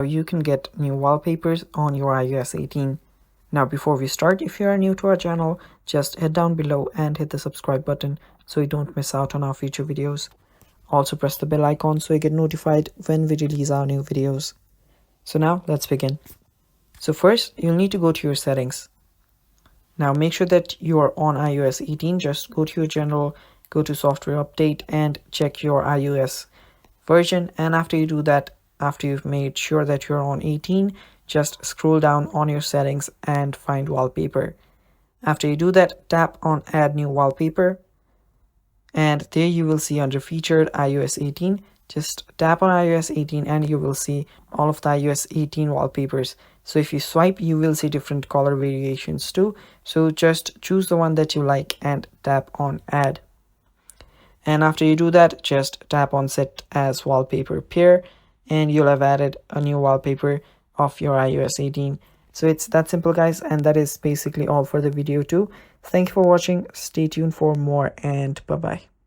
You can get new wallpapers on your iOS 18. Now before we start, if you are new to our channel, just head down below and hit the subscribe button so you don't miss out on our future videos. Also press the bell icon so you get notified when we release our new videos. So now let's begin. So first you'll need to go to your settings. Now make sure that you are on iOS 18. Just go to your general, go to software update and check your iOS version. And after you do that, after you've made sure that you're on 18, just scroll down on your settings and find wallpaper. After you do that, tap on add new wallpaper. And there you will see under featured iOS 18. Just tap on iOS 18 and you will see all of the iOS 18 wallpapers. So if you swipe, you will see different color variations too. So just choose the one that you like and tap on add. And after you do that, just tap on set as wallpaper pair and you'll have added a new wallpaper of your iOS 18. So it's that simple, guys, and that is basically all for the video too. Thank you for watching. Stay tuned for more and bye bye.